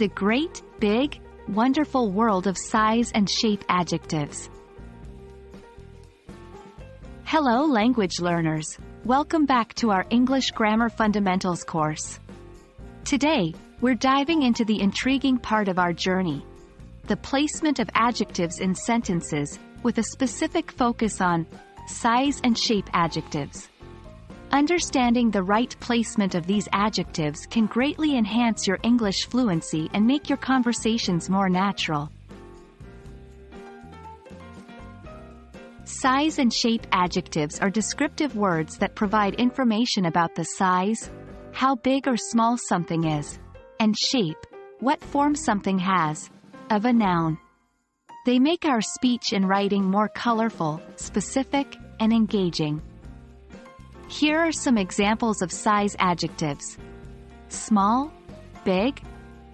the great, big, wonderful world of size and shape adjectives. Hello language learners, welcome back to our English Grammar Fundamentals course. Today, we're diving into the intriguing part of our journey, the placement of adjectives in sentences with a specific focus on size and shape adjectives. Understanding the right placement of these adjectives can greatly enhance your English fluency and make your conversations more natural. Size and shape adjectives are descriptive words that provide information about the size, how big or small something is, and shape, what form something has, of a noun. They make our speech and writing more colorful, specific, and engaging. Here are some examples of size adjectives: small, big,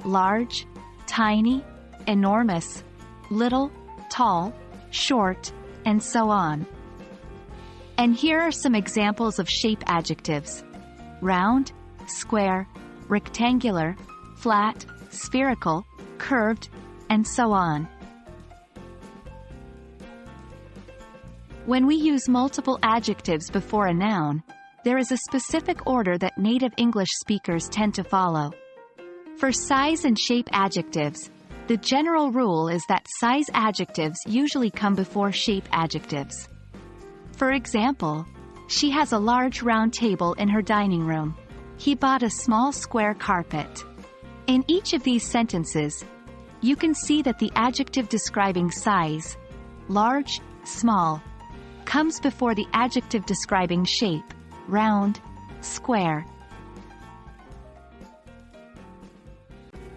large, tiny, enormous, little, tall, short, and so on. And here are some examples of shape adjectives: round, square, rectangular, flat, spherical, curved, and so on. When we use multiple adjectives before a noun, there is a specific order that native English speakers tend to follow. For size and shape adjectives, the general rule is that size adjectives usually come before shape adjectives. For example, she has a large round table in her dining room. He bought a small square carpet. In each of these sentences, you can see that the adjective describing size, large, small, comes before the adjective describing shape, round, square.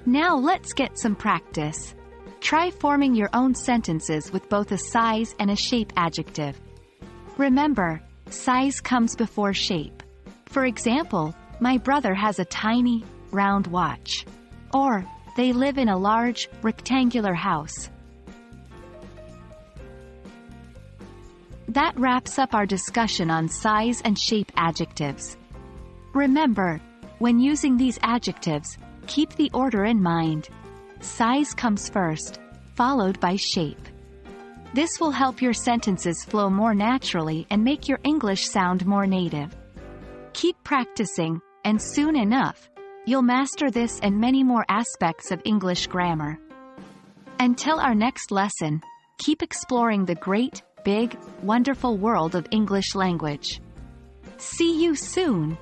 Now let's get some practice. Try forming your own sentences with both a size and a shape adjective. Remember, size comes before shape. For example, my brother has a tiny, round watch. Or, they live in a large, rectangular house. That wraps up our discussion on size and shape adjectives. Remember, when using these adjectives, keep the order in mind. Size comes first, followed by shape. This will help your sentences flow more naturally and make your English sound more native. Keep practicing, and soon enough, you'll master this and many more aspects of English grammar. Until our next lesson, keep exploring the great, big, wonderful world of English language. See you soon!